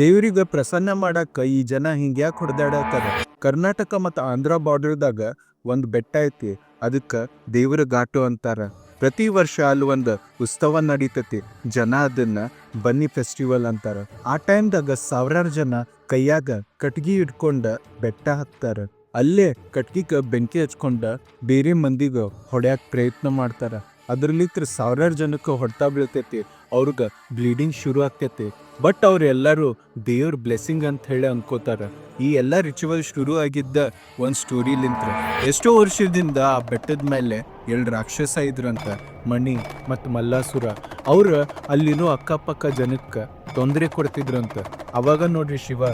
ದೇವ್ರಿಗೆ ಪ್ರಸನ್ನ ಮಾಡಾಕ ಈ ಜನ ಹಿಂಗ್ಯಾಕ್ ಹೊಡೆದಾಡತ್ತಾರ. ಕರ್ನಾಟಕ ಮತ್ತು ಆಂಧ್ರ ಬಾರ್ಡರ್ದಾಗ ಒಂದು ಬೆಟ್ಟ ಐತಿ, ಅದಕ್ಕೆ ದೇವರ ಘಾಟು ಅಂತಾರ. ಪ್ರತಿ ವರ್ಷ ಅಲ್ಲಿ ಒಂದು ಉತ್ಸವ ನಡೀತತಿ. ಜನ ಅದನ್ನ ಬನ್ನಿ ಫೆಸ್ಟಿವಲ್ ಅಂತಾರ. ಆ ಟೈಮ್ದಾಗ ಸಾವಿರಾರು ಜನ ಕೈಯಾಗ ಕಟ್ಗಿ ಇಟ್ಕೊಂಡ ಬೆಟ್ಟ ಹತ್ತಾರ. ಅಲ್ಲೇ ಕಟ್ಗಿಗೆ ಬೆಂಕಿ ಹಚ್ಕೊಂಡ ಬೇರೆ ಮಂದಿಗೆ ಹೊಡ್ಯಾಕ್ ಪ್ರಯತ್ನ ಮಾಡ್ತಾರ. ಅದ್ರಲ್ಲಿತ್ರ ಸಾವಿರಾರು ಜನಕ್ಕೆ ಹೊಡ್ತಾ ಬೀಳ್ತೈತಿ, ಅವ್ರಿಗೆ ಬ್ಲೀಡಿಂಗ್ ಶುರು ಆಗ್ತೈತಿ. ಬಟ್ ಅವ್ರೆಲ್ಲರೂ ದೇವ್ರ ಬ್ಲೆಸ್ಸಿಂಗ್ ಅಂತ ಹೇಳಿ ಅನ್ಕೋತಾರ. ಈ ಎಲ್ಲ ರಿಚುವಲ್ ಶುರು ಆಗಿದ್ದ ಒಂದು ಸ್ಟೋರಿಲಿಂತ್ರ. ಎಷ್ಟೋ ವರ್ಷದಿಂದ ಆ ಬೆಟ್ಟದ ಮೇಲೆ 2 ರಾಕ್ಷಸ ಇದ್ರಂತ, ಮಣಿ ಮತ್ತು ಮಲ್ಲಾಸುರ. ಅವ್ರು ಅಲ್ಲಿನೂ ಅಕ್ಕಪಕ್ಕ ಜನಕ್ಕೆ ತೊಂದರೆ ಕೊಡ್ತಿದ್ರಂತ. ಅವಾಗ ನೋಡ್ರಿ ಶಿವ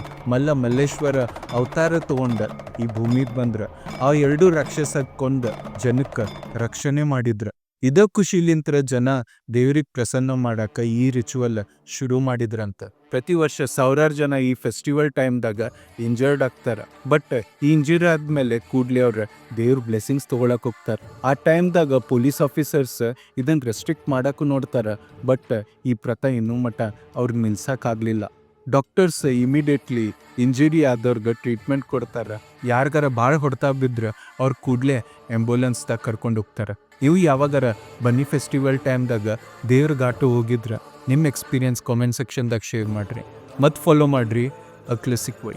ಮಲ್ಲೇಶ್ವರ ಅವತಾರ ತಗೊಂಡ ಈ ಭೂಮಿಗೆ ಬಂದ್ರ ಆ 2 ರಾಕ್ಷಸ ಕೊಂದ ಜನಕ್ಕೆ ರಕ್ಷಣೆ ಮಾಡಿದ್ರ. ಇದ ಖುಷಿಲಿಂತ್ರ ಜನ ದೇವ್ರಿಗೆ ಪ್ರಸನ್ನ ಮಾಡಾಕ ಈ ರಿಚುವಲ್ ಶುರು ಮಾಡಿದ್ರಂತ. ಪ್ರತಿ ವರ್ಷ ಸಾವಿರಾರು ಜನ ಈ ಫೆಸ್ಟಿವಲ್ ಟೈಮ್ದಾಗ ಇಂಜರ್ಡ್ ಆಗ್ತಾರ. ಬಟ್ ಈ ಇಂಜರ್ ಆದ್ಮೇಲೆ ಕೂಡ್ಲೆ ಅವ್ರ ದೇವ್ರ ಬ್ಲೆಸ್ಸಿಂಗ್ಸ್ ತಗೊಳಕ್ ಹೋಗ್ತಾರ. ಆ ಟೈಮ್ದಾಗ ಪೊಲೀಸ್ ಆಫೀಸರ್ಸ್ ಇದನ್ನ ರೆಸ್ಟ್ರಿಕ್ಟ್ ಮಾಡಕ್ಕೂ ನೋಡ್ತಾರ. ಬಟ್ ಈ ಪ್ರಥಾ ಇನ್ನೂ ಮಠ ಅವ್ರಿಗೆ ನಿಲ್ಸಕ್ಕಾಗ್ಲಿಲ್ಲ. ಡಾಕ್ಟರ್ಸ್ ಇಮಿಡಿಯೇಟ್ಲಿ ಇಂಜುರಿ ಆದವ್ರಿಗೆ ಟ್ರೀಟ್ಮೆಂಟ್ ಕೊಡ್ತಾರ. ಯಾರಿಗಾರ ಭಾಳ ಹೊಡ್ತಾ ಬಿದ್ರೆ ಅವ್ರು ಕೂಡಲೇ ಆ್ಯಂಬುಲೆನ್ಸ್ದಾಗ ಕರ್ಕೊಂಡು ಹೋಗ್ತಾರೆ. ನೀವು ಯಾವಾಗಾರ ಬನ್ನಿ ಫೆಸ್ಟಿವಲ್ ಟೈಮ್ದಾಗ ದೇವ್ರ ಘಾಟು ಹೋಗಿದ್ರ ನಿಮ್ಮ ಎಕ್ಸ್ಪೀರಿಯನ್ಸ್ ಕಾಮೆಂಟ್ ಸೆಕ್ಷನ್ದಾಗ ಶೇರ್ ಮಾಡಿರಿ ಮತ್ತು ಫಾಲೋ ಮಾಡಿರಿ ಅ ಕ್ಲಾಸಿಕ್ ವೈ.